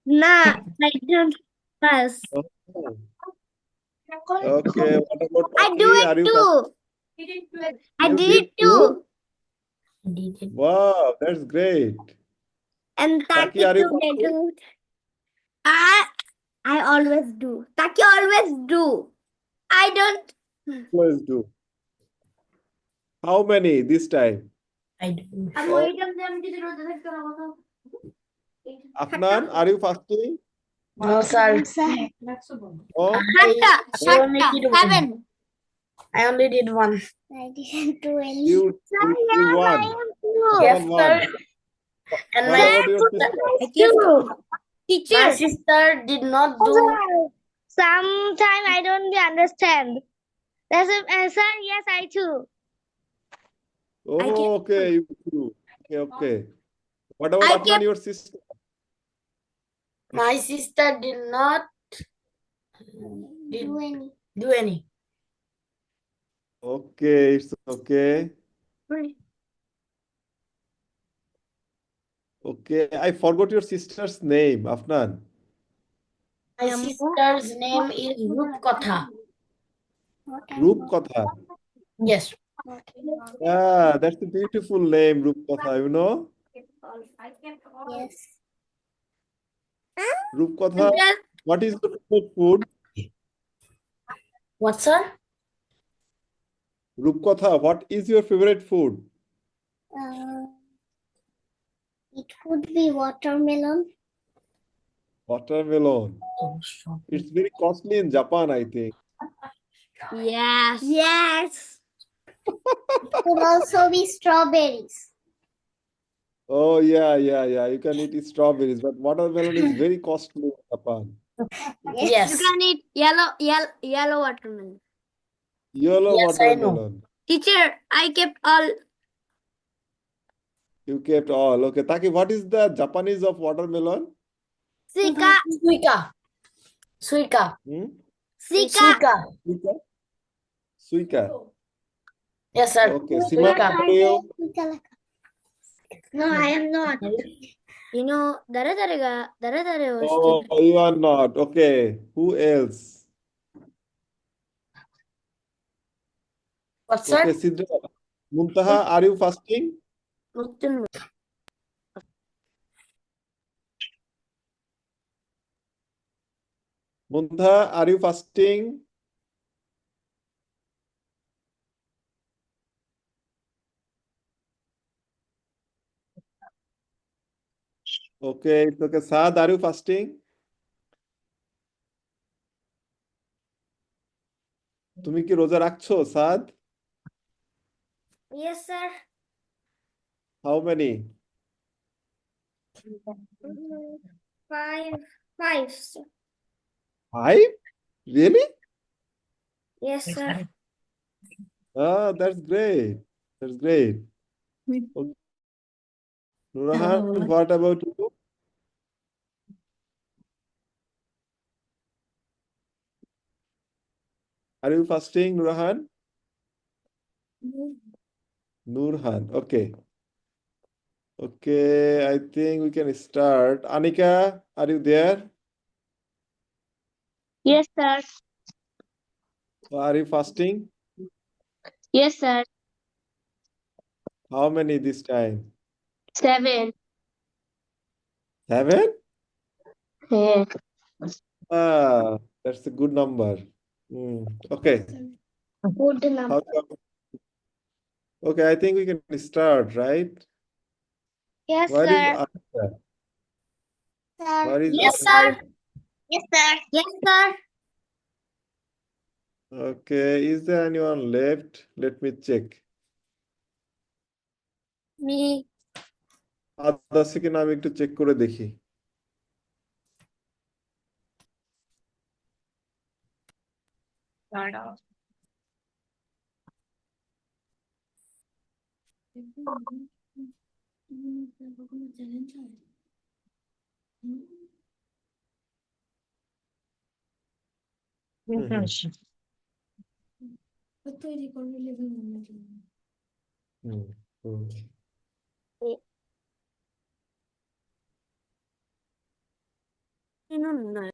Nah, I don't pass. Oh, okay. What about I do Taki? it Are you too. I you did did it too? too. Wow, that's great. And Taki, Taki are you too. They fasting? do. I I always do. Taki always do. I don't. Always do. How many this time? I do. Oh, Afnan, are you fasting? No, sir. Oh, I only Shatta, did one. 7. I only did one. I didn't do any. you Yes, I won. am too. Yes, Afnan sir. won. And What my about your sister, sister? I too. Teacher. my sister did not do. Sometimes I don't really understand. That's an answer. Yes, I too. I kept. Oh, okay, you do. Okay, okay. What about I Afnan, kept. your sister? My sister did not Do any. do any. Okay, it's okay. Okay, I forgot your sister's name, Afnan. My sister's name is Rupkatha. Rupkatha. Yes. Yeah, that's a beautiful name, Rupkatha, you know? Yes. Rupkatha, what is your favorite food? What, sir? Rupkatha, what is your favorite food? It could be watermelon. Watermelon. It's very costly in Japan, I think. Yes. Yes. It could also be strawberries. Oh, yeah, yeah, yeah. You can eat strawberries, but watermelon is very costly in Japan. Yes. You can eat yellow watermelon. Yellow Yes, I know. watermelon. Teacher, I kept all. You kept all. Okay, Taki, what is the Japanese of watermelon? Sika. Suika. Suika. Hmm? Sika. Suika. Suika? Suika. Yes, sir. Okay, Sima, Suika. how are you? No, I am not. You know, dare was Oh, you are not. Okay, who else? What, Okay, sir? Sidra. Muntaha, are you fasting? Muntaha, are you fasting? Okay, it's okay. Saad, are you fasting? তুমি কি রোজা রাখছো, সাদ? Yes, sir. How many? Five. Five. Five? Really? Yes, sir. Ah, that's great. That's great. Okay. Nurahan, what about you? Are you fasting, Nurahan? Nurhan. Okay. Okay, I think we can start. Anika, are you there? Yes, sir. Are you fasting? Yes, sir. How many this time? 7. 7? Yeah. Ah, that's a good number. Okay. Good number. Okay, I think we can start, right? Yes, Where is sir. Anika? Sir. Where is Yes, Anika? sir. Yes, sir. Yes, sir. Okay, is there anyone left? Let me check. Me. Others কিনা আমি একটু check করে দেখি। হুম, হুম, হুম। Yeah.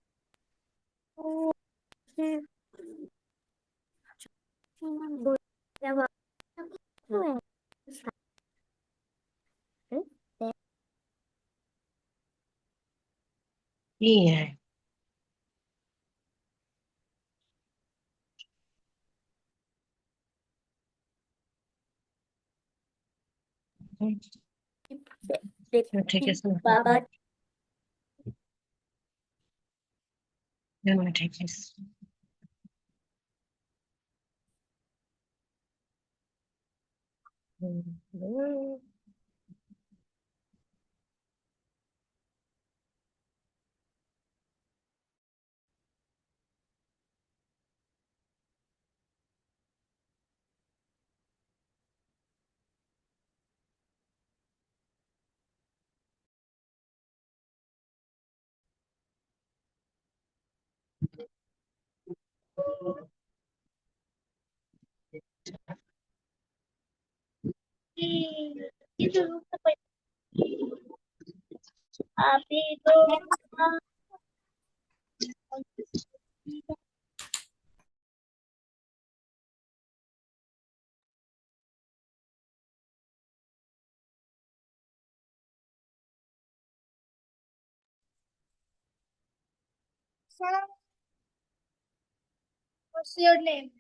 Take this one. Baba. I'm gonna take this. Itu api itu What's your name?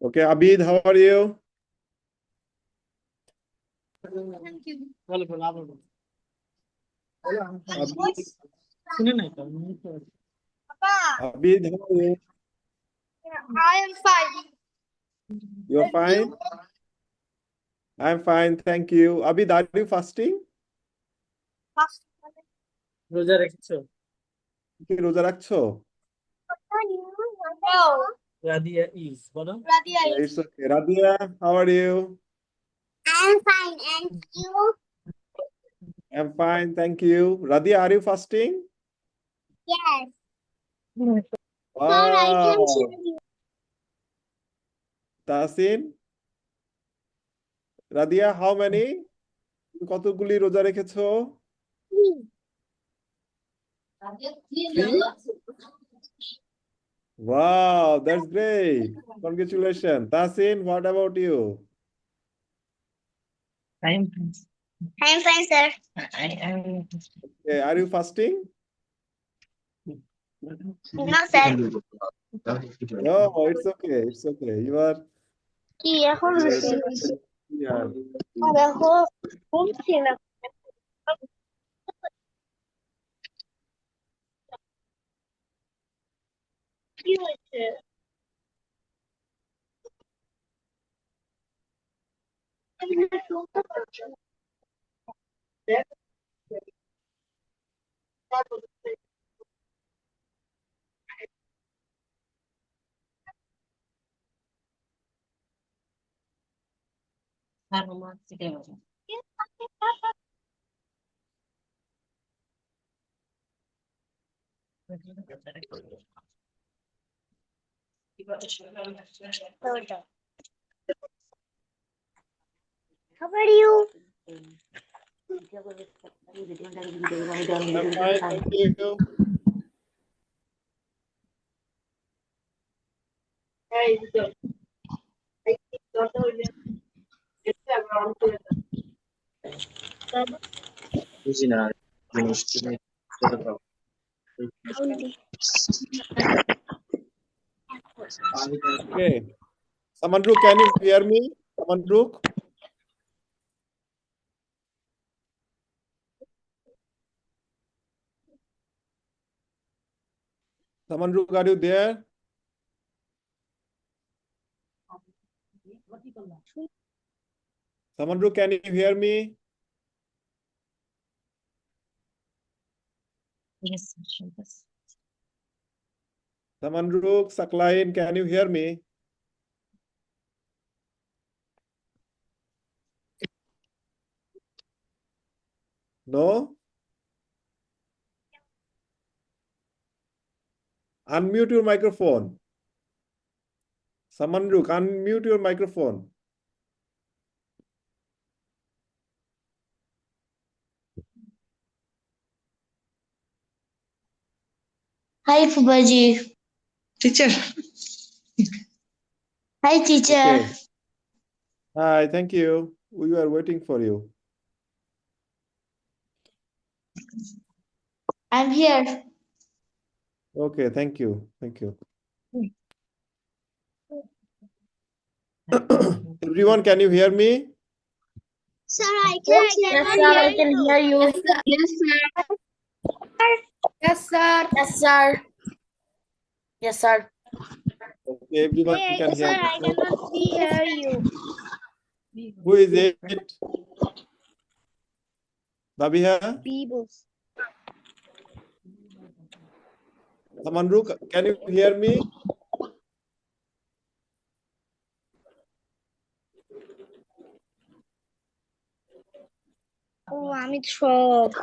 Okay, Abid, how are you? Thank you. Abid, Papa, Abid, how are you? I am fine. You're fine? I'm fine, thank you. Abid, are you fasting? রোজা রেখেছো কি রোজা রাখছো? No, Radia is বলো Radia Yeah, is. it's okay. Radia, how are you? I am fine, and you? I'm fine, thank you. Radia, are you fasting? Yes. Sir, I can Wow. hear you. Tasin, Radia, how many? কতগুলি রোজা রেখেছো? 3? Wow, that's great. Congratulations. Tasin, what about you? I'm I am fine, sir. I'm Okay, are you fasting? No, sir. No, it's okay. It's okay. You are. কি এখন হচ্ছে? Yeah. দেখো হচ্ছে না। কি হয়েছে? আমি না শুনতে পাচ্ছি না। How are you? I'm fine, thank you. বুঝি না জিনিসটা ছোট দাও Okay. Samandruk, can you hear me? Samandruk? Samandruk, are you there? Samandruk, can you hear me? yes. Samandruk, Saklain, can you hear me? No? Unmute your microphone. Samanruk, unmute your microphone. Hi, Fubaji. Teacher. Hi, teacher. Okay. Hi, thank you. We were waiting for you. I'm here. Okay, thank you. Thank you. Everyone, can you hear me? Sir, I cannot hear you. Yes, sir. Yes, sir. Yes, sir. Yes, sir. Okay, everyone can Sir, hear I me. cannot hear you. Who is it? Dabiha? Beebos. Samanruk, can you hear me? Oh, Amit Shroff.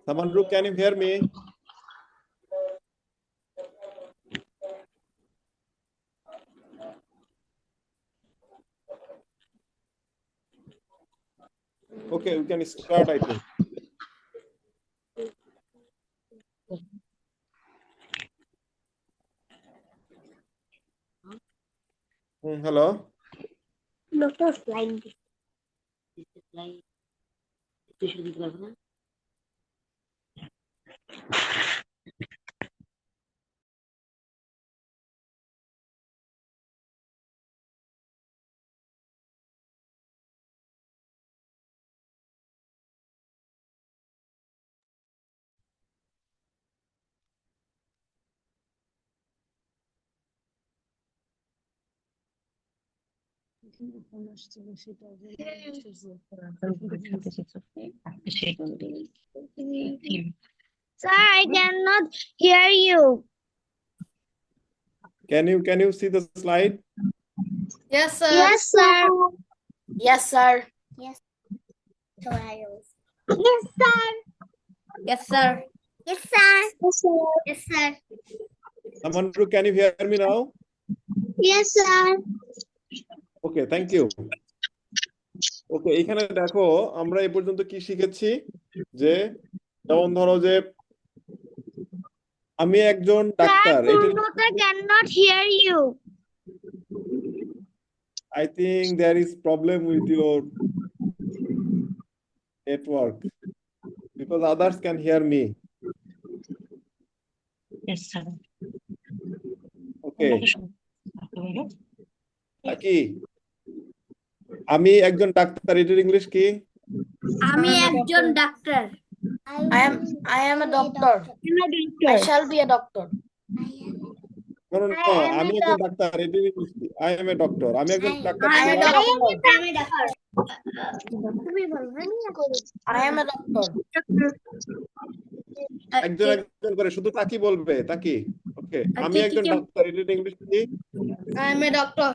Samanruk, can you hear me? Okay, we can start, I think. Hello? Doctor slide. Sir, I cannot hear you. Can you see the slide? Yes, sir. Yes, sir. Yes, sir. Yes, sir. Yes, sir. Yes, sir. Yes, sir. Yes, sir. Samanruk, can you hear me now? Yes, sir. Okay, thank you. ওকে, এখানে দেখো আমরা এই পর্যন্ত কি শিখেছি, যে যেমন ধরো যে আমি একজন ডাক্তার, Sir, এটা Purnota cannot hear you. I think there is problem with your network because others can hear me. Yes, sir. Okay. কি আমি একজন ডাক্তার, এটার ইংলিশ কি? আমি একজন doctor. I am a doctor. I shall be a doctor. No, no, no, আমি একজন doctor, এটার ইংলিশ কি? I am a doctor. আমি একজন ডাক্তার I am a ছিলাম। doctor. I am a doctor. একজন একজন করে শুধু তাকি বলবে, তাকি। ওকে, আমি একজন ডাক্তার, এটার ইংলিশ কি? I am a doctor.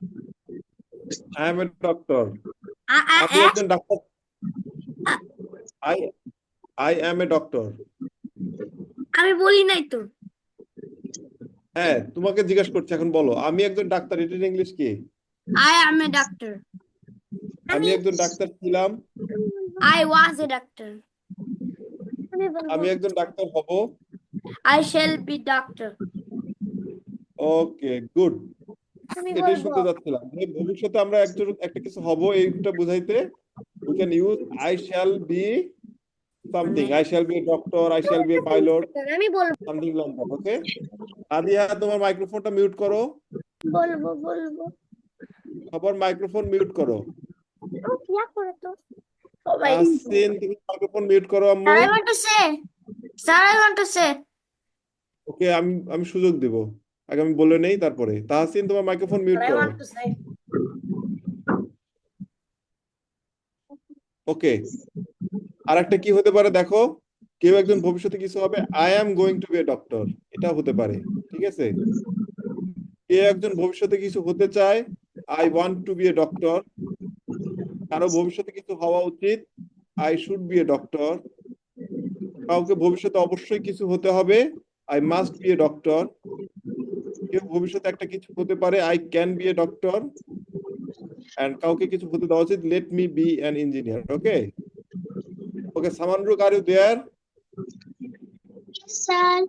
I am a doctor. আমি একজন doctor. I am a doctor. আমি বলি নাই তো। হ্যাঁ, তোমাকে জিজ্ঞাসা করছি, এখন বলো আমি একজন ডাক্তার, এটার ইংলিশ কি? I am a doctor. আমি একজন ডাক্তার ছিলাম। I was a doctor. আমি একজন ডাক্তার হব। I shall be doctor. Okay, good. এটাই শুনতে যাচ্ছিলাম, যে ভবিষ্যতে আমরা একটা কিছু হব, এইটা বুঝাইতে we can use I shall be something. I shall be a doctor, I shall be a pilot, আমি বলবো। something like that. ওকে, আদিয়া তোমার মাইক্রোফোনটা মিউট করো। বলবো। সবার মাইক্রোফোন মিউট করো। क्या करे तो? তাহসিন, তুমি মাইক্রোফোন মিউট করো আম্মু। I want to say. Sir, I want to say. ওকে, আমি সুযোগ দেব, আগে আমি বলে নেই তারপরে। তাহসিন, তোমার মাইক্রোফোন মিউট I করো। want to say. ওকে, আর একটা কি হতে পারে দেখো, কেউ একজন ভবিষ্যতে কিছু হবে, I am going to be a doctor, এটা হতে পারে, ঠিক আছে? কে একজন ভবিষ্যতে কিছু হতে চায়, I want to be a doctor. কারো ভবিষ্যতে কিছু হওয়া উচিত, I should be a doctor. কাউকে ভবিষ্যতে অবশ্যই কিছু হতে হবে, I must be a doctor. কেউ ভবিষ্যতে একটা কিছু হতে পারে, I can be a doctor. And কাউকে কিছু হতে দেওয়া উচিত, let me be an engineer. Okay okay, Samanruk, are you there? Sir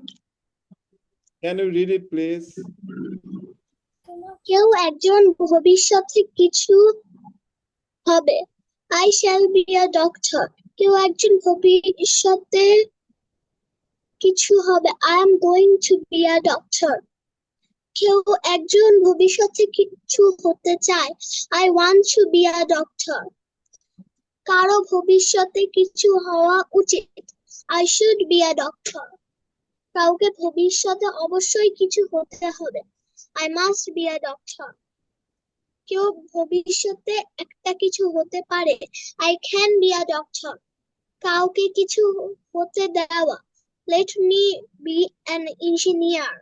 Can you read it, please? কেউ একজন ভবিষ্যতে কিছু হবে, I shall be a doctor. কেউ একজন ভবিষ্যতে কিছু হবে, I am going to be a doctor. কেউ একজন ভবিষ্যতে কিছু হতে চায়, I want to be a doctor. কারো ভবিষ্যতে কিছু হওয়া উচিত, I should be a doctor. কাউকে ভবিষ্যতে অবশ্যই কিছু হতে হবে, I must be a doctor. কেউ ভবিষ্যতে একটা কিছু হতে পারে, I can be a doctor. কাউকে কিছু হতে দেওয়া, late me be an engineer.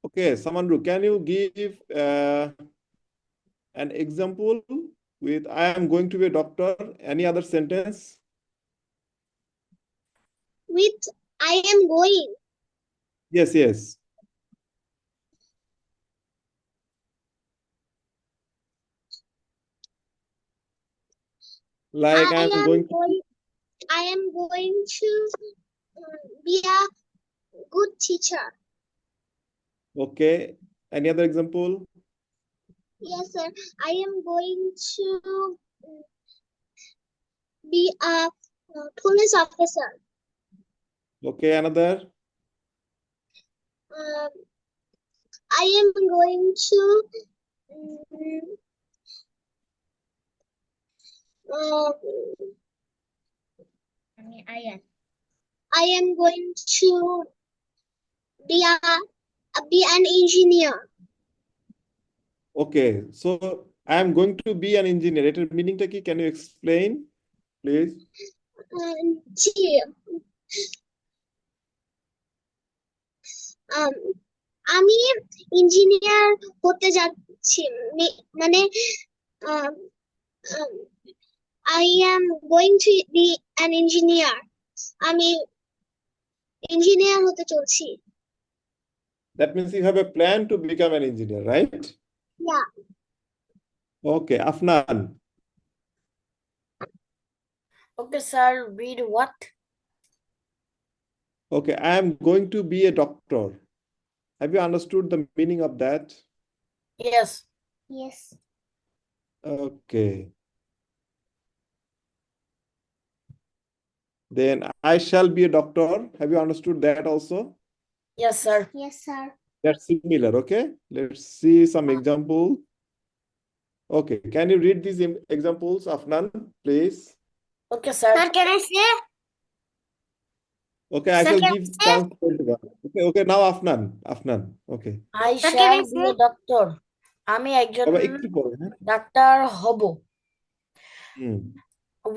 Okay, Samanruk, can you give an example with I am going to be a doctor? Any other sentence? With I am going, Yes, yes. Like I am going to. I am going to be a good teacher. Okay. Any other example? Yes, sir. I am going to be a police officer. Okay, another. I am going to I am going to be an engineer. Okay, so I am going to be an engineer. Etar meaning ta ki? Can you explain, please? আমি engineer হতে যাচ্ছি, মানে I am going to be an engineer. আমি engineer হতে চলছি। That means you have a plan to become an engineer, right? Yeah. Okay, Afnan. Okay, sir. Read what? Okay, I am going to be a doctor. Have you understood the meaning of that? Yes. Yes. Okay. Then I shall be a doctor. Have you understood that also? Yes, sir. Yes, sir. That's similar, okay? Let's see some examples. Okay, can you read these examples, Afnan, please? Okay, sir. Sir, can I say? Okay, I Sir, shall can give I say? chance to everyone. Okay, now Afnan. Okay. I Sir, can shall I be say? a doctor. আমি একজন বাবা একটু পরে, হ্যাঁ? Doctor হব। হুম।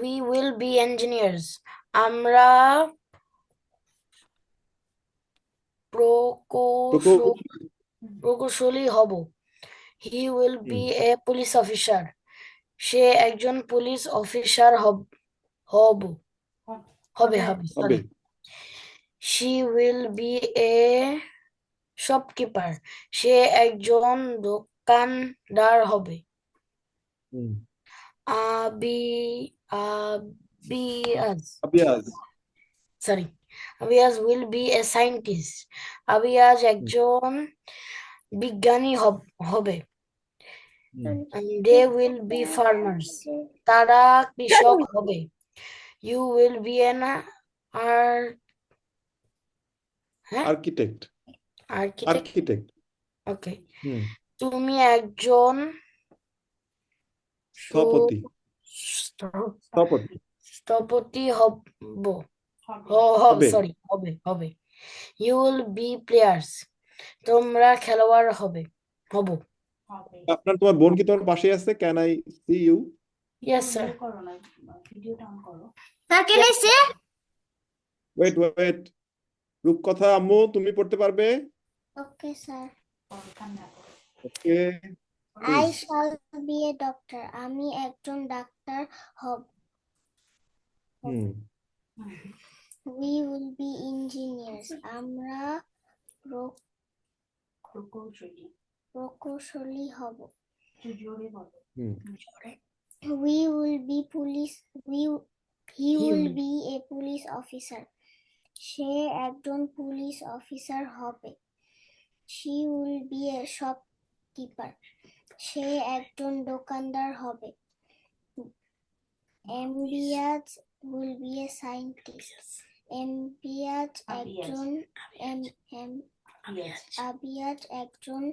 We will be engineers. আমরা প্রকৌশলী হব। He will be a police officer. সে একজন পুলিশ অফিসার হবে, sorry. She will be a shopkeeper. সে একজন দোকানদার হবে। হুম। Abiyaz will be a scientist. Abiyaz একজন বিজ্ঞানী হবে। They will be farmers. তারা কৃষক হবে। You will be an architect. Okay. হুম। তুমি একজন স্থপতি হবে। You will be players. তোমরা খেলোয়াড় হব। আপনার তোমার বোন কি তোমার পাশে আছে? Can I see you? Yes, sir. Sir, can I say? Wait. রূপকথা আম্মু তুমি পড়তে পারবে? ওকে sir. Okay I shall be a doctor. আমি একজন ডাক্তার হব। হুম We will be engineers. আমরা প্রকৌশলী হব। হুম We will be police. He will be a police officer. সে একজন পুলিশ অফিসার হবে। She will be a shopkeeper. সে একজন দোকানদার হবে। Ambiaz will be a scientist. আবিয়াজ একজন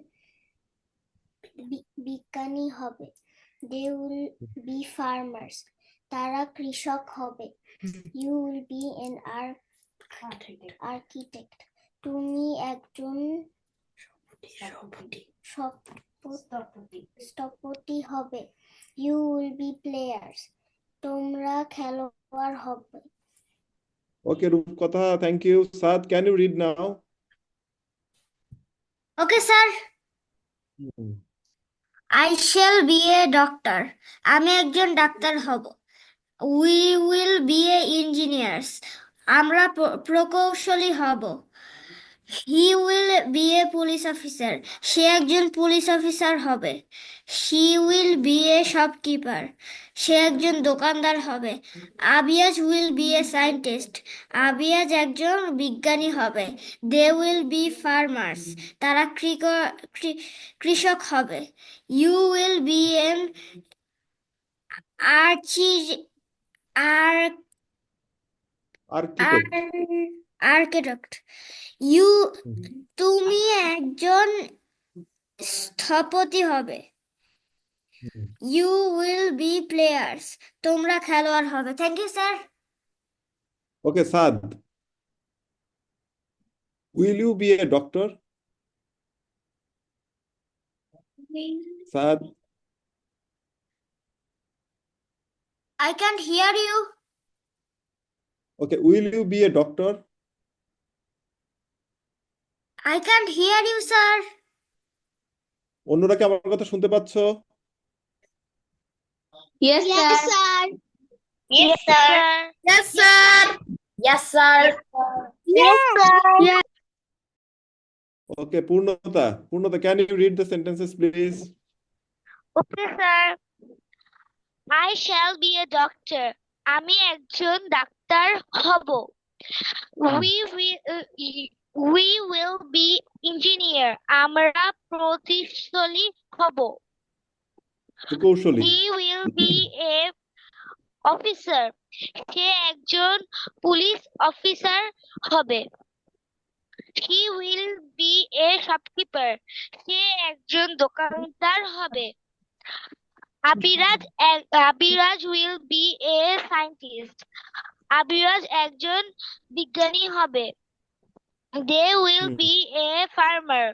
বিজ্ঞানী হবে। They will be farmers. তারা কৃষক হবে। You will be an architect. তুমি একজন স্থপতি হবে। You will be players. তোমরা খেলোয়াড় হবে। Okay Rupkatha thank you Saad can you read now okay sir. I shall be a doctor. আমি একজন ডাক্তার হব। We will be a engineers. আমরা প্রকৌশলী হব। He will be a police officer. সে একজন পুলিশ অফিসার হবে। She will be a shopkeeper. সে একজন দোকানদার হবে। আবিয়াজ will be a scientist. আবিয়াজ একজন বিজ্ঞানী হবে। They will be farmers. তারা কৃষক হবে। You will be an architect. তুমি একজন স্থপতি হবে। You will be players. তোমরা খেলোয়াড় হবে। Thank you sir. Okay Saad will you be a doctor? Saad I can't hear you. Okay will you be a doctor? I can't hear you, sir. অন্যরা কি আমার কথা শুনতে পাচ্ছ? Yes, sir. Yes, sir. Yes, sir. Yes, sir. Yes, sir. Yes. Okay Purnata can you read the sentences please? Okay, sir. I shall be a doctor. আমি একজন doctor হব। We will be engineer. আমরা প্রকৌশলী হব। প্রকৌশলী He will be a officer. সে একজন police officer হবে। He will be a shopkeeper. সে একজন দোকানদার হবে। আবিরাজ will be a scientist. আবিরাজ একজন বিজ্ঞানী হবে। They will be a farmer.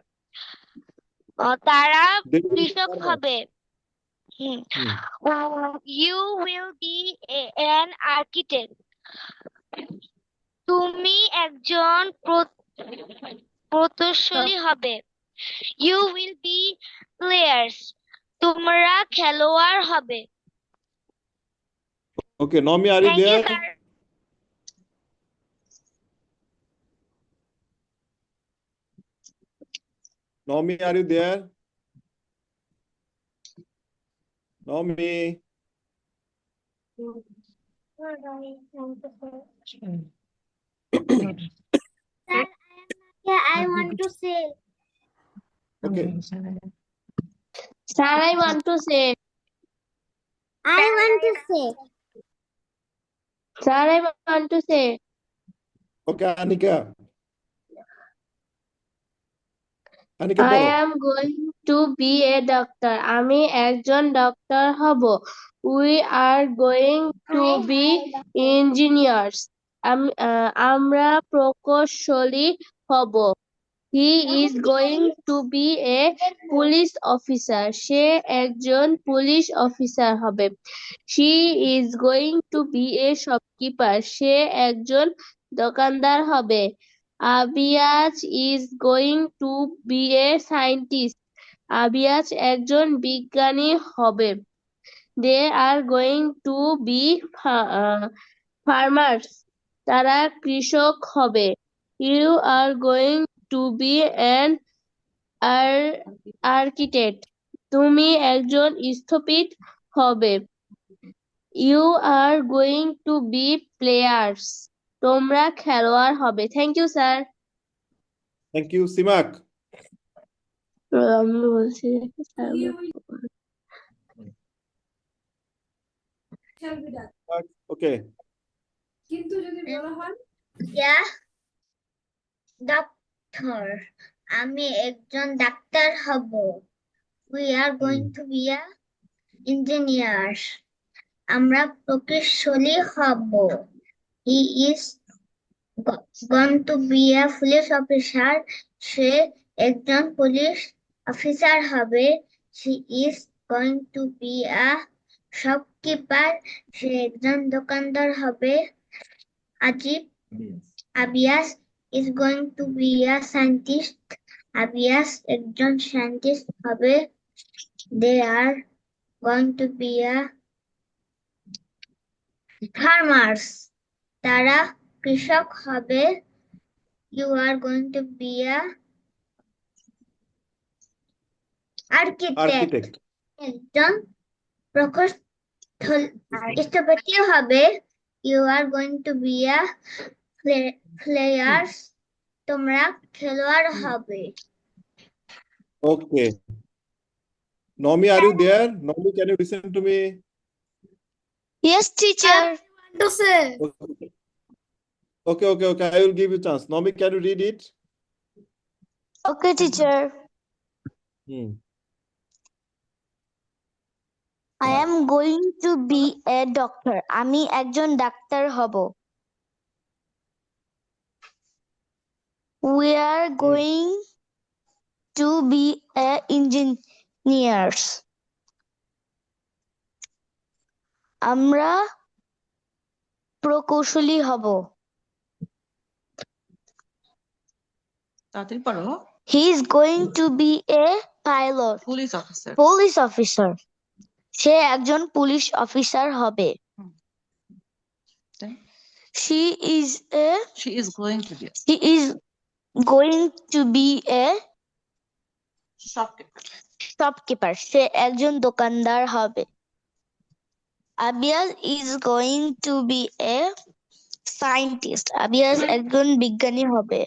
তারা কৃষক হবে। You will be an architect. তুমি একজন প্রকৌশলী হবে। You will be players. তোমরা খেলোয়াড় হবে। Okay Nomi are you Thank you, there? sir. Nomi, are you there? Nomi. Yeah, I want to say. Okay. Sir, I want to say. I want to say. Sir, I want to say. Okay, Anika. Anika, I বলো। am going to be a doctor. আমি একজন doctor হব। We are going to be engineers. আমরা প্রকৌশলী হব। He is going to be a police officer. সে একজন police officer হবে। She is going to be a shopkeeper. সে একজন দোকানদার হবে। আবিয়াজ is going to be a scientist. আবিয়াজ একজন বিজ্ঞানী হবে। They are going to be farmers. তারা কৃষক হবে। You are going to be an architect. তুমি একজন স্থপতি হবে। You are going to be players. তোমরা খেলোয়াড় হবে। Thank you sir. Thank you Simak. আমি বলছি স্যার ওকে, Yeah, doctor. আমি একজন ডাক্তার হব। We are going to be a engineers. আমরা প্রকৌশলী হব। He is going to be a police officer. সে একজন পুলিশ অফিসার হবে। She is going to be a shopkeeper. সে একজন দোকানদার হবে। Abias is going to be a scientist. Abias একজন scientist হবে। They are going to be a farmers. তারা কৃষক হবে। You are going to be a architect. Architect. একজন স্থপতি হবে। You are going to be a players. তোমরা খেলোয়াড় হবে। Okay. Nomi, are you there? Nomi, can you listen to me? Yes, teacher. To say. Okay. I will give you chance. Nomi, can you read it? Okay, teacher. I am going to be a doctor. আমি একজন doctor হব। We are going to be a engineers. আমরা প্রকৌশলী হব। তাড়াতাড়ি পড়ো। He is going to be a pilot. Police officer. সে একজন police officer হবে। She is going to be a shopkeeper. সে একজন দোকানদার হবে। Abias is going to be a scientist. Abias একজন বিজ্ঞানী হবে।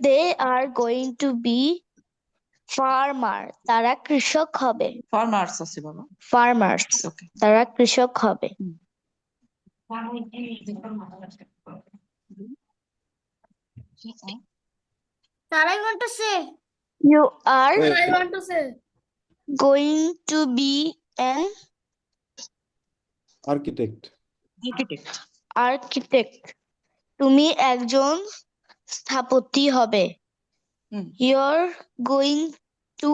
They are going to be farmer. তারা কৃষক হবে। ফার্মার্স আছে বাবা। Farmers. ওকে। তারা কৃষক হবে। Sir, I want to say. You are I want to say. going to be an Architect. architect. তুমি একজন স্থপতি হবে। You're going to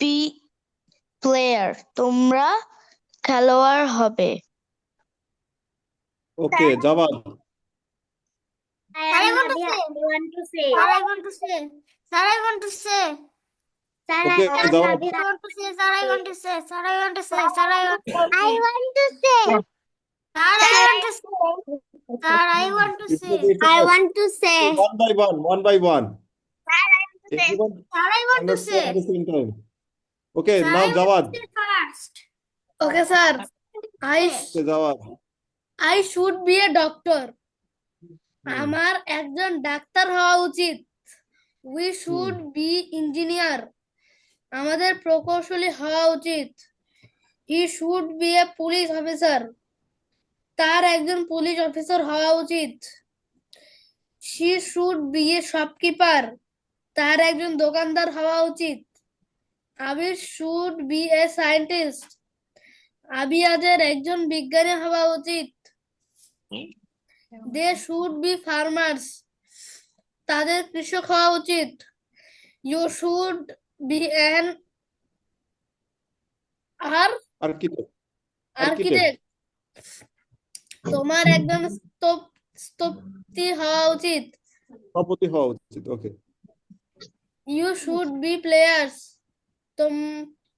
be player. তোমরা খেলোয়াড় হবে। Okay, Jawad. I want to say. Sir, I want to say. Sir, I want to say. Sir, Okay, I Jawad. want to say. Sir, I want to say. Sir, I want to say. Sir, I want to say. I want to say. Sir, I want to say. Sir, I want to say. I want to say. One by one. Sir, I want to say. Everyone Sir, I want to understand say. at the same time. Okay, Sir, now I Jawad. want to say first. Okay, sir. Okay, Jawad. I should be a doctor. আমার একজন doctor হওয়া উচিত। We should be engineer. আমাদের প্রকৌশলী হওয়া উচিত। He should be a police officer. তার একজন পুলিশ অফিসার হওয়া উচিত। She should be a shopkeeper. তার একজন দোকানদার হওয়া উচিত। Abi should be a scientist. আবিয়াজের একজন বিজ্ঞানী হওয়া উচিত। They should be farmers. তাদের কৃষক হওয়া উচিত। You should be an Architect. architect. তোমার একজন স্থপতি হওয়া উচিত। স্থপতি হওয়া উচিত। Okay, you should be players,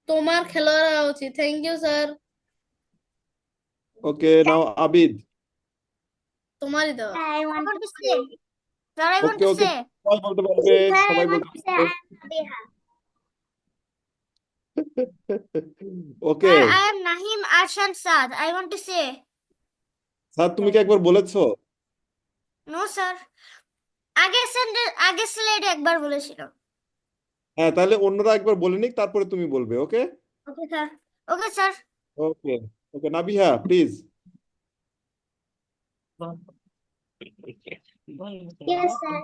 তোমার খেলোয়াড় হওয়া উচিত। Thank you sir. Okay, now Abid. তোমারই দেওয়া। I want to say. Sir, I want okay to okay, say. সবাই বলতে পারবে, Sir, I সবাই want বলতে to say পারবে। I am Nabiha. Okay, Sir, I am Nahim Arshan Saad. I want to say. Sir তুমি কি একবার বলেছো? No, sir. আগে স্লাইডে একবার বলেছিল। হ্যাঁ, তাহলে অন্যরা একবার বলে নিক, তারপরে তুমি বলবে। Okay okay sir. Okay sir. Okay okay, Nabiha please. Yes, sir.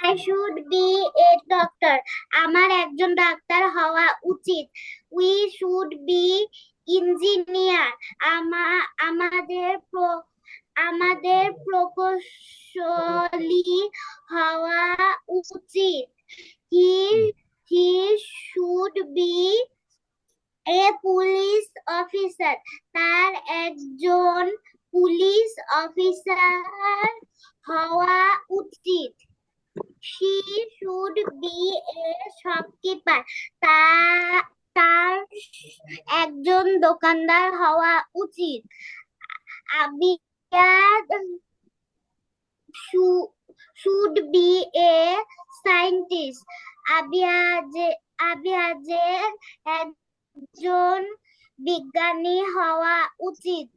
I should be a doctor. আমার একজন ডাক্তার হওয়া উচিত। We should be engineer. আমাদের প্রকৌশলী হওয়া উচিত। He should be a police officer. তার একজন পুলিশ অফিসার হওয়া উচিত। She should be a shopkeeper. তার একজন দোকানদার হওয়া উচিত। আবিয়াদ should be a scientist. আবিয়াজের একজন বিজ্ঞানী হওয়া উচিত।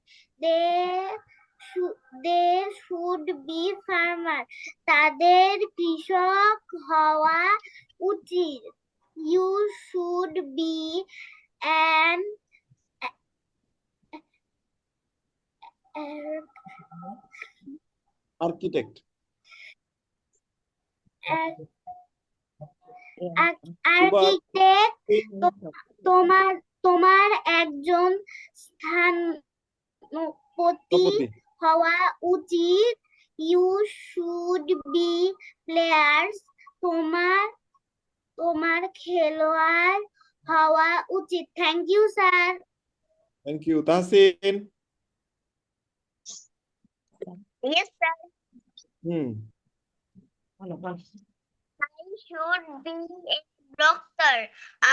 They should be farmer. তাদের কৃষক হওয়া উচিত। You should be an architect. Architect. তোমার একজন স্থাপতি হওয়া উচিত। You should be players. তোমার খেলোয়াড় হওয়া উচিত। Thank you sir. Thank you. Tahsin. Yes, sir. I should be a doctor.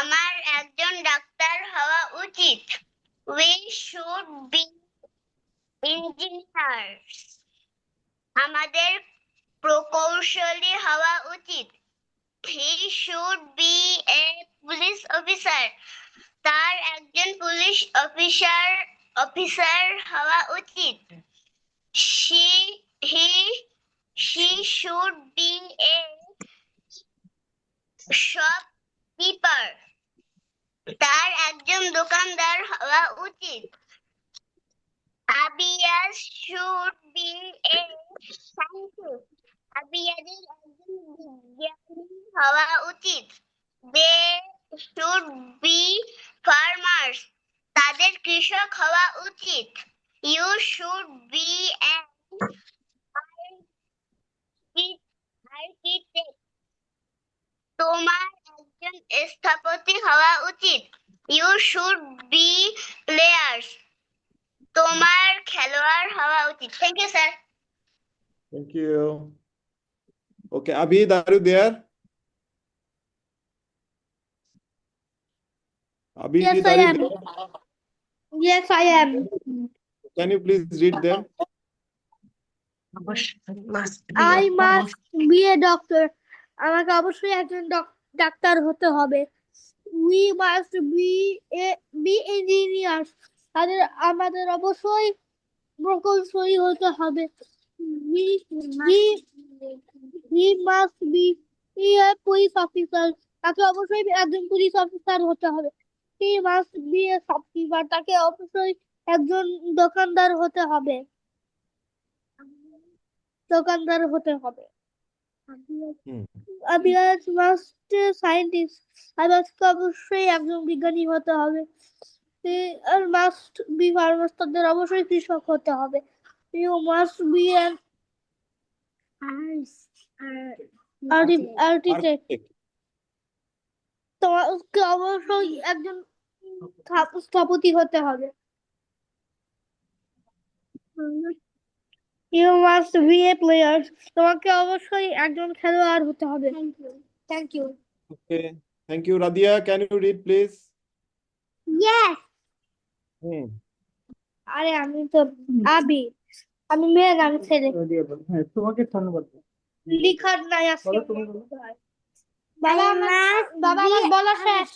আমার একজন ডাক্তার হওয়া উচিত। We should be engineers. আমাদের প্রকৌশলী হওয়া উচিত। He should be a police officer. তার একজন পুলিশ অফিসার হওয়া উচিত। She should be a shopkeeper. তার একজন দোকানদার হওয়া উচিত। আবিয়াজ should be a scientist. আবিয়াজের একজন বিজ্ঞানী হওয়া উচিত। They should be farmers. তাদের কৃষক হওয়া উচিত। You should be an architect. তোমার একজন স্থপতি হওয়া উচিত। You should be players. তোমার খেলোয়াড় হওয়া উচিত। Thank you sir. Thank you. Okay, Abid, are you there? Abid, Yes, I are you am. there? Yes, I am. Can you please read them? I must be a doctor. আমাকে অবশ্যই একজন doctor হতে হবে। We must be engineers. আমাদের অবশ্যই প্রকৌশলী হতে হবে। He must be a police officer. তাকে অবশ্যই একজন পুলিশ অফিসার হতে হবে। He must be a shopkeeper. তাকে অবশ্যই একজন দোকানদার হতে হবে। Abiyaz must scientist. আবিয়াজকে অবশ্যই একজন বিজ্ঞানী হতে হবে। Must be farmers. তাদের অবশ্যই কৃষক হতে হবে। You must be an architect. তোমাকে অবশ্যই একজন স্থপতি হতে হবে। You must be a player, তোমাকে অবশ্যই একজন খেলোয়াড় হতে হবে। Thank you. Okay. Thank you, Radia. Can you read, please? Yes, Hmm. আরে আমি তো আবি, আমি মেয়ে না, আমি ছেলে। হ্যাঁ, তোমাকে ধন্যবাদ। লিখার নাই আজকে। বলো, তুমি বলো। বাবা I আমার must বাবা আমার be বলা শেষ।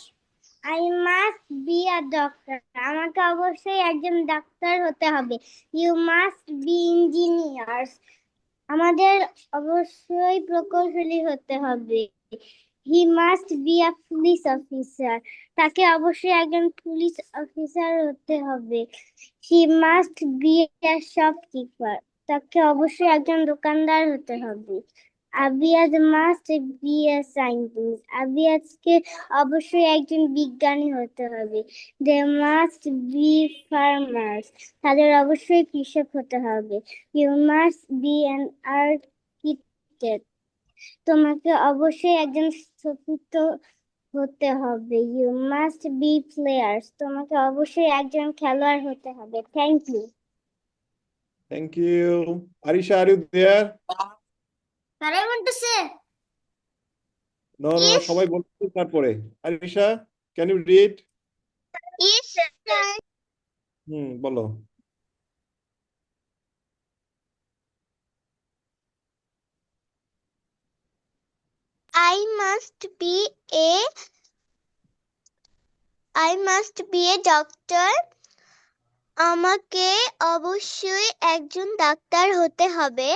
I must be a doctor. আমাকে অবশ্যই একজন ডাক্তার হতে হবে। You must be engineers. আমাদের অবশ্যই প্রকৌশলী হতে হবে। He must be a police officer. তাকে অবশ্যই একজন পুলিশ অফিসার হতে হবে। He must be a shopkeeper. তাকে অবশ্যই একজন দোকানদার হতে হবে। Abiyaz must be a scientist. আবিয়াজকে অবশ্যই একজন বিজ্ঞানী হতে হবে। They must be farmers. তাদের অবশ্যই কৃষক হতে হবে। You must be an architect. তোমাকে অবশ্যই একজন স্থপতি হতে হবে। You must be players. তোমাকে অবশ্যই একজন খেলোয়াড় হতে হবে। Thank you. Thank you. Arisha, are you there? Sir, I want to say. No, no, no. Yes. সবাই বলতে তারপরে। Arisha, can you read? Yes, sir. বলো। I must be a doctor. আমাকে অবশ্যই একজন ডাক্তার হতে হবে।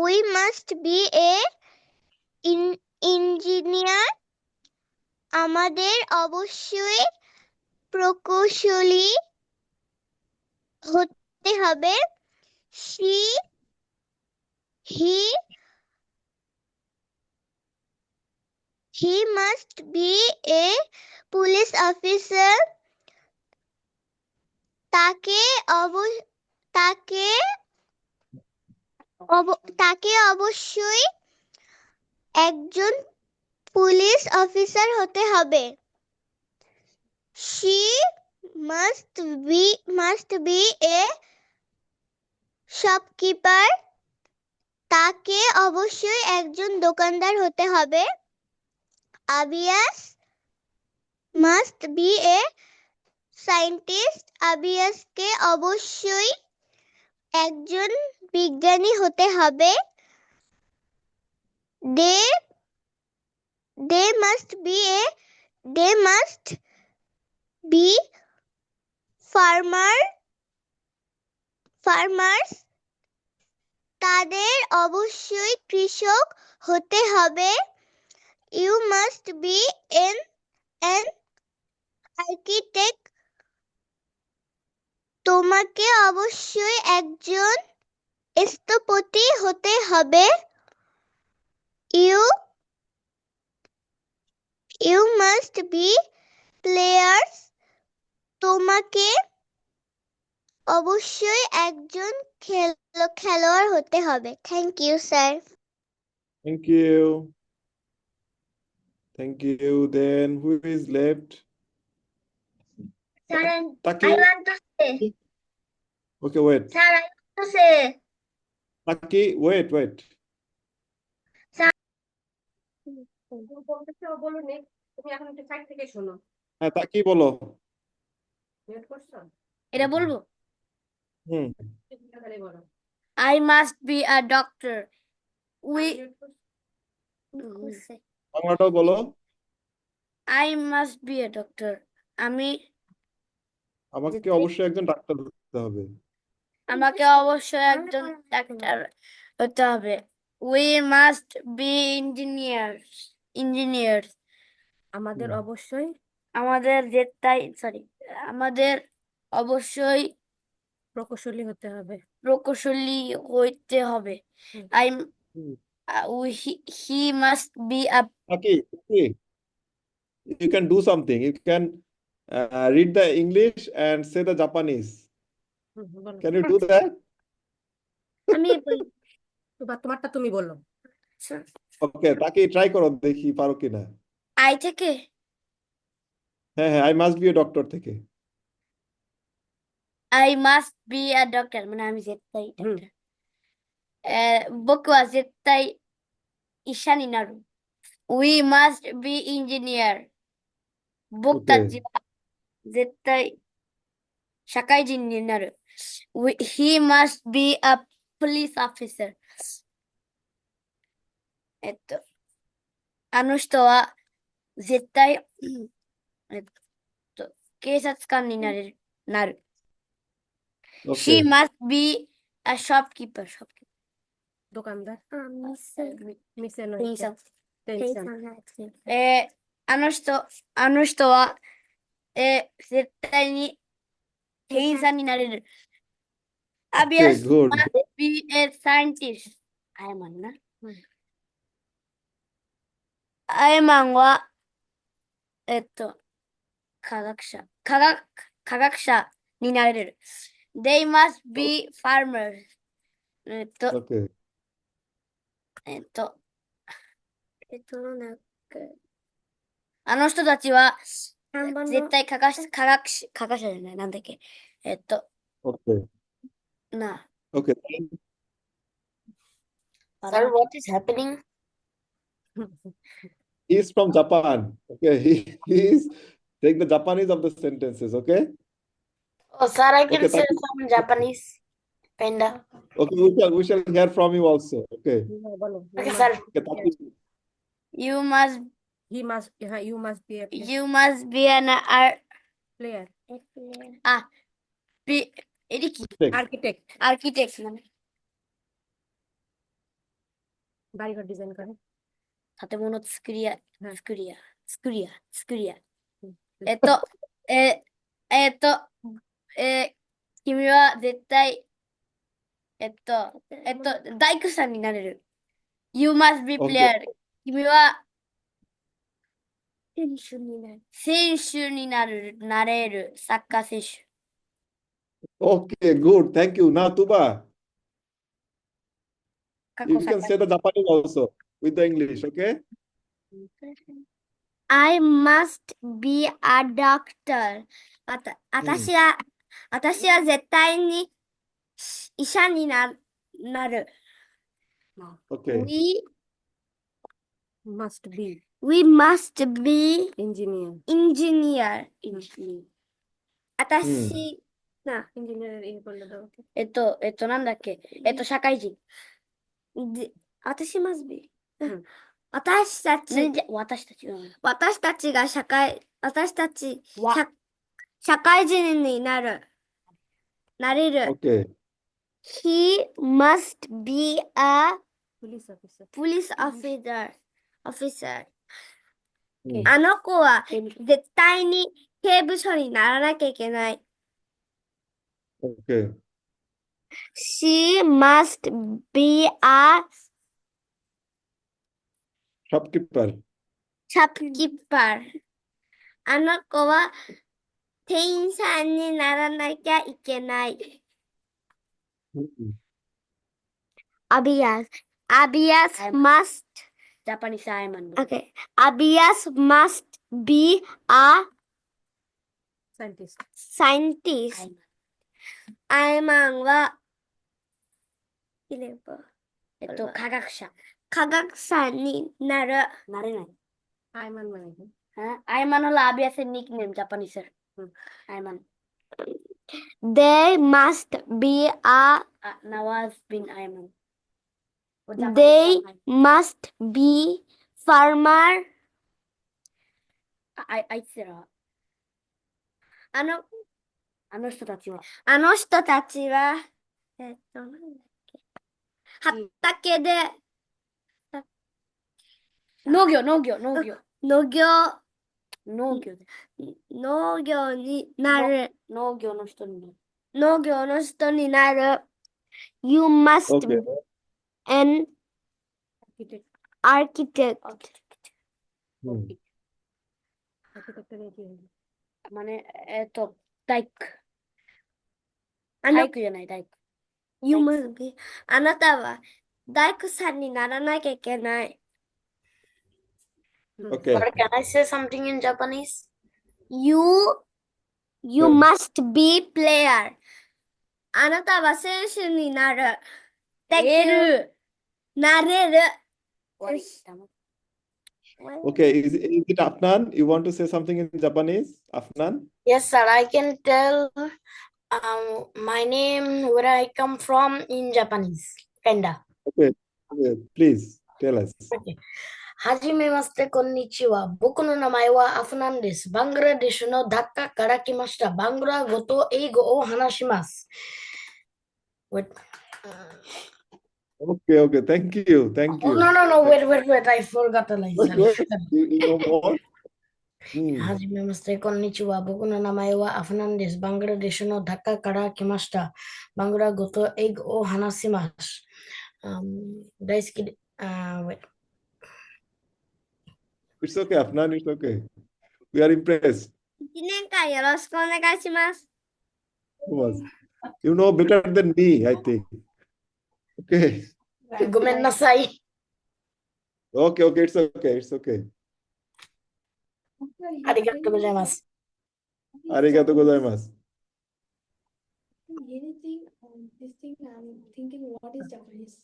We must be a engineer. আমাদের অবশ্যই প্রকৌশলী হতে হবে। He must be a police officer. তাকে অবশ্যই একজন পুলিশ অফিসার হতে হবে। She must be a shopkeeper. তাকে অবশ্যই একজন দোকানদার হতে হবে। Abias must be a scientist. আবিয়াসকে অবশ্যই একজন বিজ্ঞানী হতে হবে। They must be farmers. তাদের অবশ্যই কৃষক হতে হবে। You must be an architect. তোমাকে অবশ্যই একজন স্থপতি হতে হবে। You must be players. তোমাকে অবশ্যই একজন খেলোয়াড় হতে হবে। Thank you sir. Thank you. Thank you. Then who is left? Sir, Taki. I want to say. Okay, wait. Sir, I want to say. Taki, wait. হ্যাঁ, Taki বলো। এটা বলবো। হুম I must be a doctor. বাংলাটাও বলো। I must be a doctor. আমাকে অবশ্যই একজন doctor হতে হবে। আমাকে অবশ্যই একজন ডাক্তার হতে হবে। We must be engineers. আমাদের অবশ্যই প্রকৌশলী হতে হবে। He must be a Taki, you can do something. You can read the English and say the Japanese. Can you do that? আমি তোমারটা তুমি বলো। Okay, Taki, try করো দেখি পারো কিনা। আই থেকে হ্যাঁ, I must be a doctor থেকে। I must be a doctor, মানে আমি যেটাই 僕は絶対医者になる。We must be engineer. 僕たちは絶対社会人になる。He must be a police officer. あの人は絶対、警察官になる。She Okay. must be a shopkeeper. ドカンダ。店店の員さん。店員さん。あの人は、絶対に店員さんになれる。Okay, Abias good. must be a scientist. アイマンな。アイマンは、科学者になれる。They must be farmers. Okay. なんだっけ。あの人たちは、絶対科学者じゃない、なんだっけ。Okay. な。 Okay. Sir, what is happening? He's from Japan. Okay. He's take the Japanese of the sentences. Okay. Oh, sir, I can Okay. say some Japanese. Panda. Okay. We shall hear from you also. Okay. বলো। Okay, sir. Okay. Thank you. You must You must be a an player. এটা কি? Architect. Architect মানে বাড়িঘর design করে। 建物作り屋、はい作り屋。うん君は絶対、大工さんになれる。You must be Okay. player. 君は選手になれる。サッカー選手。 Okay. Good. Thank you. Now, Tuba, 過 you 去 can 作 say the Japanese also with the English. Okay. I must be a doctor. 私は絶対に医者になる。Okay. Must be We must be engineer. engineer. 私、engineer 英語でどう？なんだっけ。社会人。私 must be うん私たち私たち。が社会人になれる。 Okay. He must be a police officer. police officer. うんあの子は絶対に刑務所にならなきゃいけない。Okay. She must be a Shopkeeper. shopkeeper. あの子は店員さんにならなきゃいけない。うんAbias must ジャパニーズアイマン。 okay. Abias must be a Scientist. scientist. アイマンは科学者になる。なれない。アイマンমানে কি?アイマンহলো আবিয়াসের nickname জাপানিসের। Aiman. They must be a Nawaz bin Aiman. they must be farmer. あいつら。あの人たちは。なんだっけ。畑で農業。農業になる。農業の人になる。農業の人になる。You must Okay. be an architect. うん Architect এর কি হবে? মানে大工。あの大工じゃない、大工。 You must be あなたは大工さんにならなきゃいけない。Okay. Can I say something in Japanese? You must be player. あなたは選手になる。এরু না রে রে Okay, is it Afnan? You want to say something in Japanese? Afnan? Yes, sir. I can tell my name, where I come from in Japanese. Kinda. Okay, please tell us. Okay. Hajime maste konnichiwa. Boku no namae wa Afnan desu. Bangladesh no Dhaka kara kimashita. Bangla goto eigo o hanashimasu. Wait. Okay, thank you. Oh, no. Wait. I forgot a line. Good. You know more? Hajime maste konnichiwa. Boku no namae wa Afnan desu. Bangladesh no Dhaka kara kimashita. Bangla goto eigo o hanashimasu. Daisuki. Wait. It's okay, Afnan, it's okay. We are impressed. 1年間よろしくお願いします。 Thomas. You know better than me, I think. Okay. Gomen nasai. Okay, it's okay. Arigatou gozaimasu. Arigatou gozaimasu. Anything this thing I'm thinking what is Japanese?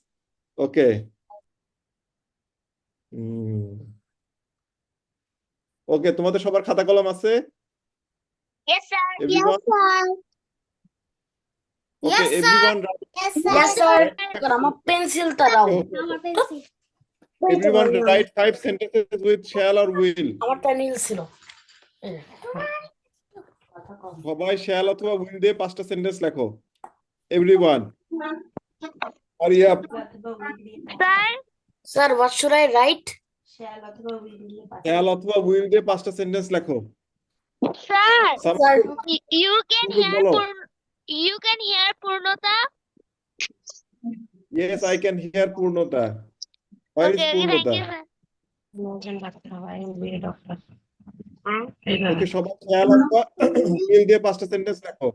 Okay. Okay, তোমাদের সবার খাতা কলম আছে? Yes, sir. Everyone? Okay, Yes, sir. everyone write, Yes, sir. আমার pencil তারাও। আমার pencil everyone write 5 sentences with shall or will. আমারটা নীল ছিল। সবাই shall অথবা will দিয়ে 5টা সেন্টেন্স লেখো। Everyone. Hurry up. Sir, Sir, what should I write? shall অথবা will দিয়ে 5টা সেন্টেন্স লেখো। sir, Some- Sir, you can Good, hear bolo. Purnota. Yes, I can hear Purnota. Where is Okay, thank Purnota? you, sir. Okay, সবাই shall অথবা will দিয়ে 5টা sentence লেখো।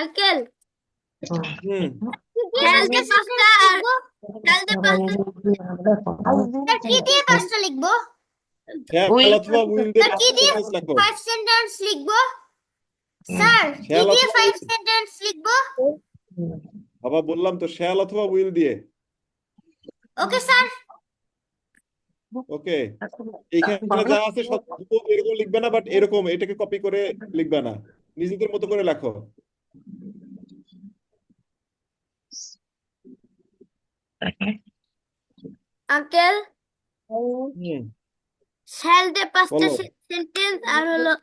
Uncle হুম কালকে 5টা আর কালকে 5টা কি দিয়ে 5টা লিখবো shall অথবা will দিয়ে 5টা কি দিয়ে সেন্টেন্স লেখো। 5 সেন্টেন্স লিখবো স্যার কি shall দিয়ে অথবা 5 সেন্টেন্স লিখবো বাবা বললাম তো shall অথবা will দিয়ে। ওকে স্যার ওকে, এইখানে যা আছে সব এরকম লিখবে না, বাট এরকম এটাকে কপি করে লিখবে না, নিজেদের মতো করে লেখো। আঙ্কেল হুম শ্যাল দিয়ে 5টা বলো। সেন্টেন্স আর হলো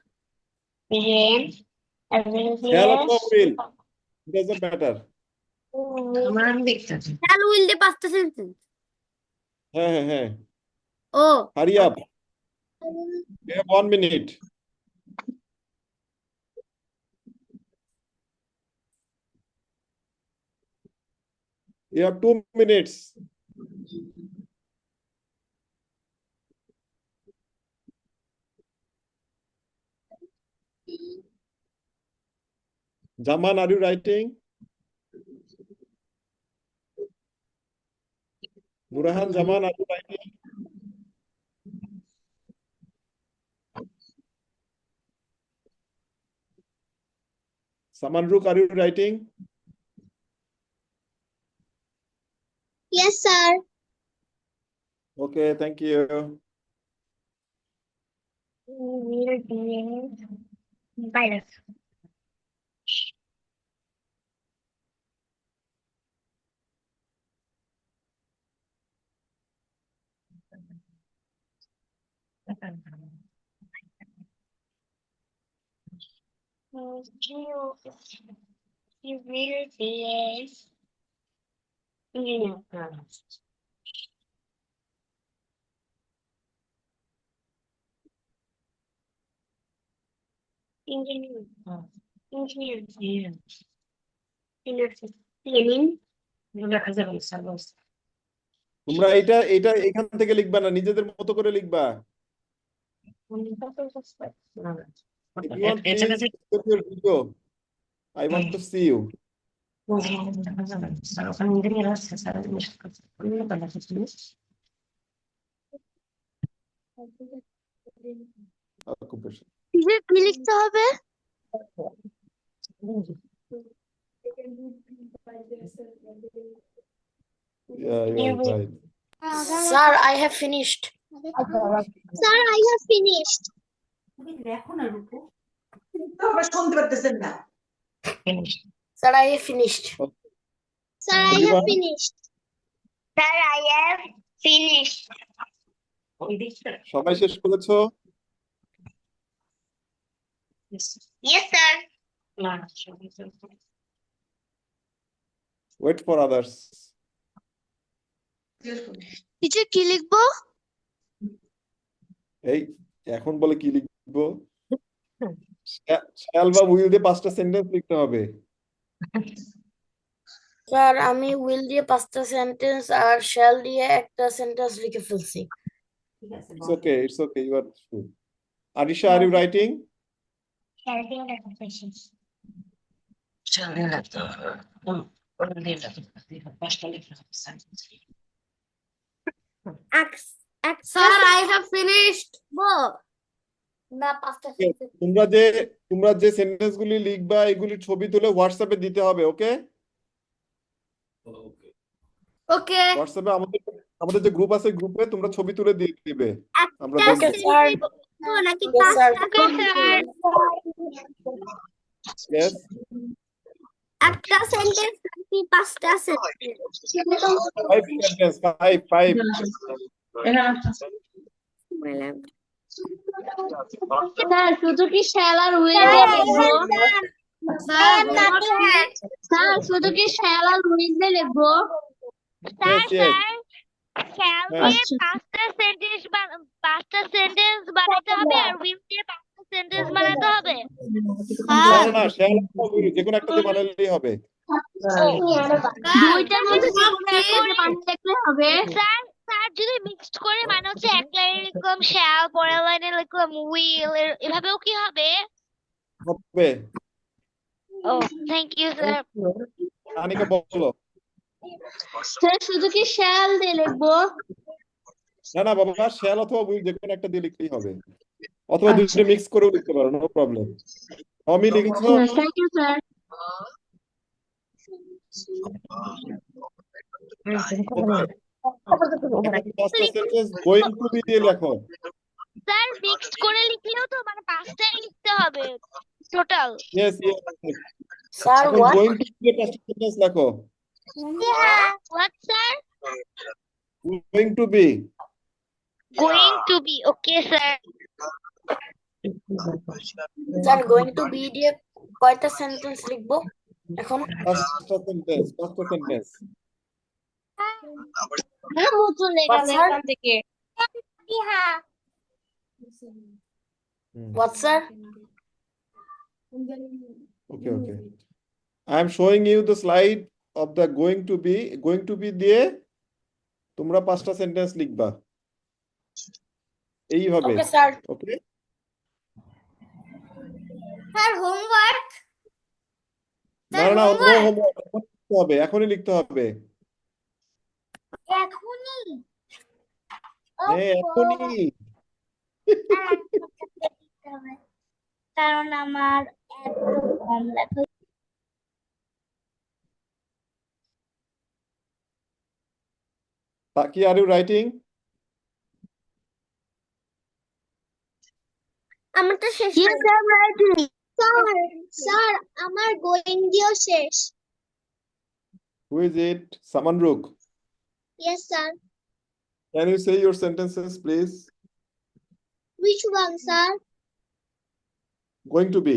shall অথবা will, it doesn't matter. Shall will দিয়ে 5টা সেন্টেন্স হ্যাঁ ও hurry up, you have 1 minute. You have 2 minutes. Jaman, are you writing? Nurahan, Jaman, are you writing? Samanruk, are you writing? Yes, sir. Okay, thank you. তোমরা এটা এখান থেকে লিখবা না, নিজেদের মতো করে লিখবা। If you want, please stop your video. I want to see you. Occupation. কি লিখতে হবে? Yeah, you are right. Sir, I have finished. Sir, I have finished. Sir, I have finished. Sir, I have Everyone? finished. Sir, I have finished. সবাই শেষ করেছো? Yes, sir. Wait for others. Teacher, কি লিখবো? এই এখন বলে কি লিখবো? shall বা will দিয়ে 5টা সেন্টেন্স লিখতে হবে। স্যার আমি উইল দিয়ে 5টা সেন্টেন্স আর শ্যাল দিয়ে একটা সেন্টেন্স লিখে ফেলছি। It's okay, it's okay. You are good. Anisha, are you writing? Sir, I have finished. না 5টা Okay, তোমরা যে সেন্টেন্স গুলি লিখবা এগুলি ছবি তুলে হোয়াটসঅ্যাপে দিতে হবে, ওকে? ওকে। হোয়াটসঅ্যাপে আমাদের যে গ্রুপ আছে গ্রুপে তোমরা ছবি তুলে দিয়ে দিবে, আমরা ওকে দেখবো। স্যার। নাকি ওকে স্যার। Yes. একটা সেন্টেন্স নাকি 5টা সেন্টেন্স? 5 সেন্টেন্স, 5. স্যার শুধু কি শ্যাল আর উইল দিয়ে লিখবো? স্যার শুধু কি শ্যাল আর উইল দিয়ে লিখবো? Yes, yes. শ্যাল হ্যাঁ। দিয়ে 5টা সেন্টেন্স বানাতে হবে আর উইল দিয়ে 5টা সেন্টেন্স বানাতে হবে। না shall বা will যে কোনো একটা দিয়ে বানালেই হবে। দুইটার মধ্যে যে কোনো একটা দিয়ে বানিয়ে লিখলে হবে। স্যার যদি মিক্সড করে মানে হচ্ছে এক লাইনে লিখলাম শ্যাল, পরের লাইনে লিখলাম উইল, এভাবেও কি হবে? হবে। ও থ্যাংক ইউ স্যার। আনিকা বলো। স্যার শুধু কি শ্যাল দিয়ে লিখবো? না বাবা, shall অথবা will যে কোনো একটা দিয়ে লিখলেই হবে, অথবা দুটো মিক্স করেও লিখতে পারো, নো প্রবলেম। আমি লিখেছো? Thank you sir. পাঁচটা সেন্টেন্স going to be দিয়ে লেখো। স্যার মিক্সড করে লিখলেও তো মানে 5টাই লিখতে হবে টোটাল। Yes. স্যার এখন হোয়াট? going to be দিয়ে 5টা সেন্টেন্স লেখো। What sir? Going to be. Going to be, okay sir. Sir going to be দিয়ে কয়টা সেন্টেন্স লিখবো এখন? 5টা সেন্টেন্স। চলে What, গেল sir? এখান থেকে। What sir? Okay. I am showing you the slide of the going to be. Going to be দিয়ে তোমরা 5টা সেন্টেন্স লিখবা এইভাবে, okay sir. Okay? Sir homework. না নো হোমওয়ার্ক, এখনই লিখতে হবে। এখনই? হ্যাঁ এখনই। কারণ আমার এত কম লেখা। Taki, are you writing? আমার তো শেষ। Yes, I'm writing. স্যার আমার গোয়িং দিয়েও শেষ। Who is it? Samanruk. Yes, sir. Can you say your sentences, please? Which one, sir? Going to be.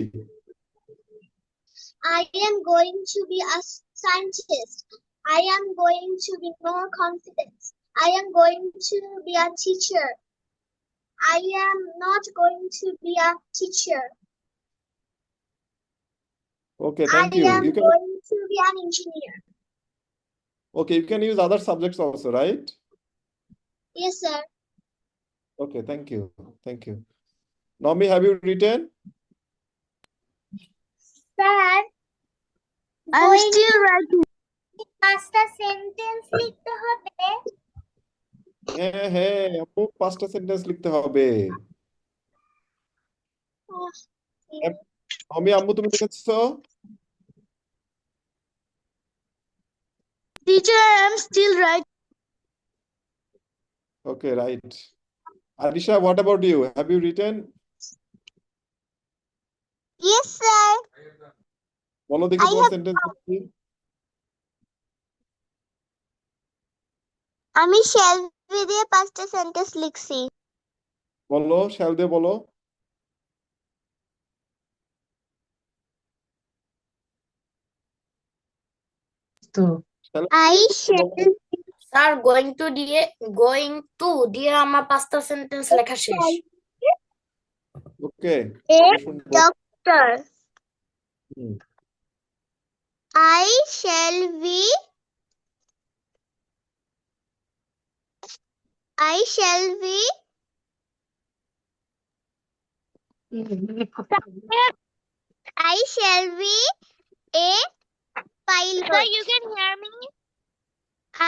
I am going to be a scientist. I am going to be more confident. I am going to be a teacher. I am not going to be a teacher. Okay, I thank you. am You can, going to be an engineer. okay, you can use other subjects also, right? Yes, sir. Okay, thank you. Nomi, have you written? Sir, I'm still writing. 5টা sentence লিখতে হবে। হ্যাঁ আপু 5টা sentence লিখতে হবে। আমি আম্মু তুমি লিখেছো? Teacher, I'm still right. Okay, right. Arisha, what about you? Have you written? Yes, sir. বলো দেখি I তোমার have. সেন্টেন্স কি? আমি shall be দিয়ে 5টা সেন্টেন্স লিখছি। বলো, shall দিয়ে বলো। তো Shall I দিয়ে shall. বলো। স্যার গোয়িং টু দিয়ে আমার 5টা সেন্টেন্স লেখা শেষ। ওকে, A শুনবো। doctor. Hmm, I shall be. I shall be. I shall be a Sir, pilot. you can hear me?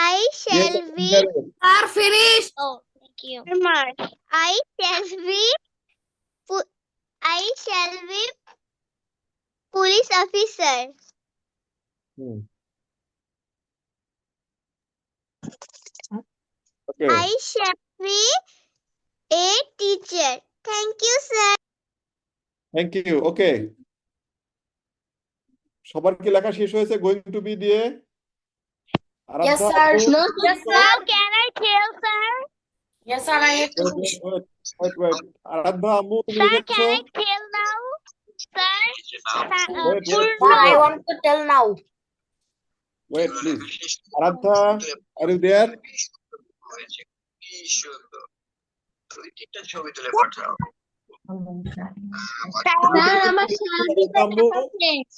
I yes, shall I be. can hear you. Sir finish. Oh, thank you. I shall be. I shall be police officer. Hmm, okay, I shall be a teacher. Thank you, sir. Thank you. Okay, সবার কি লেখা শেষ হয়েছে going to be দিয়ে? Yes, Aradhya sir. আম্মু, No, Yes, sir. Now can I tell, sir? Yes, sir, I have to. wait. আরাধ্যা আম্মু তুমি Sir, লিখেছো? can I tell now? Sir, Wait, Sir, I want to tell now. wait, please. Aradha, are you there? Sir আমার shall be তে আম্মু, লেখা শেষ।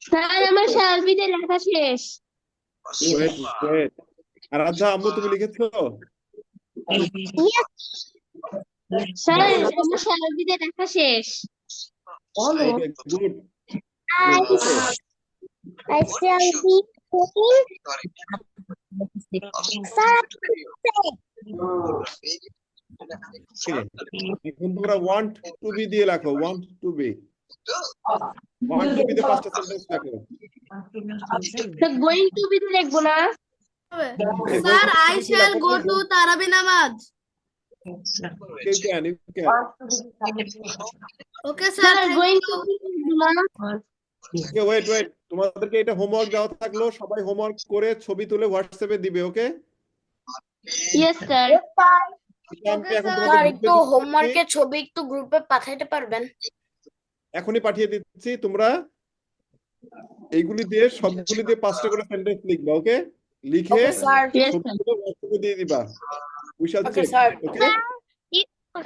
Sir আমার shall be তে লেখা শেষ। wait. আরাধ্যা আম্মু তুমি লিখেছো? স্যার আমার shall be তে লেখা শেষ। Okay, good. I shall be cooking. Sir, Okay. এখন তোমরা want to be দিয়ে লেখো, want to be তে 5টা সেন্টেন্স লেখো। তো going to be তে লিখবো না? Sir I shall go to তারাবি নামাজ। You can. Okay sir, sir going to be লিখবো না? Okay, wait. তোমাদেরকে এটা হোমওয়ার্ক দেওয়া থাকলো, সবাই হোমওয়ার্ক করে ছবি তুলে হোয়াটসঅ্যাপে দিবে, ওকে? Yes, sir. আমি এখন স্যার তোমাদের একটু হোমওয়ার্কের ছবি একটু গ্রুপে পাঠাইতে পারবেন? এখনই পাঠিয়ে দিচ্ছি। তোমরা এইগুলি দিয়ে সবগুলি দিয়ে 5টা করে সেন্টেন্স লিখবা, ওকে? লিখে ওকে স্যার। Yes, ছবি sir. তুলে হোয়াটসঅ্যাপে দিয়ে দিবা। We shall okay check, sir. Okay?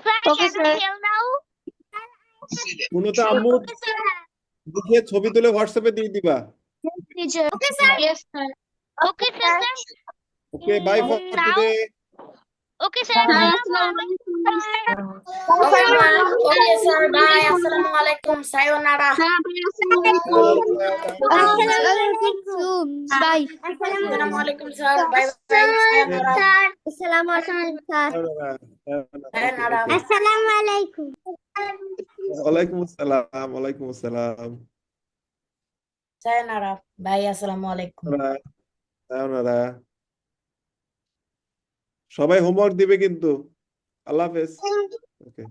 Sir, Okay, can I sir. tell now? কোনটা আম্মু লিখে ছবি তুলে হোয়াটসঅ্যাপে দিয়ে দিবা। teacher. Yes, sir. Okay, sir. Okay, bye for Now? Today. Okay, sir. Sir, Bye. assalamualaikum. Okay sir, bye, আসসালামু আলাইকুম, সায়োনারা। Sir, assalamualaikum. Bye. আসসালামু আলাইকুম স্যার, বাই বাই, সায়োনারা। Assalamualaikum, sir. সায়োনারা। Assalamualaikum. ওয়ালাইকুম আসসালাম। সায়োনারা, বাই, আসসালামু আলাইকুম। সায়োনারা। সবাই হোমওয়ার্ক দিবে কিন্তু। আল্লাহ হাফেজ। ওকে।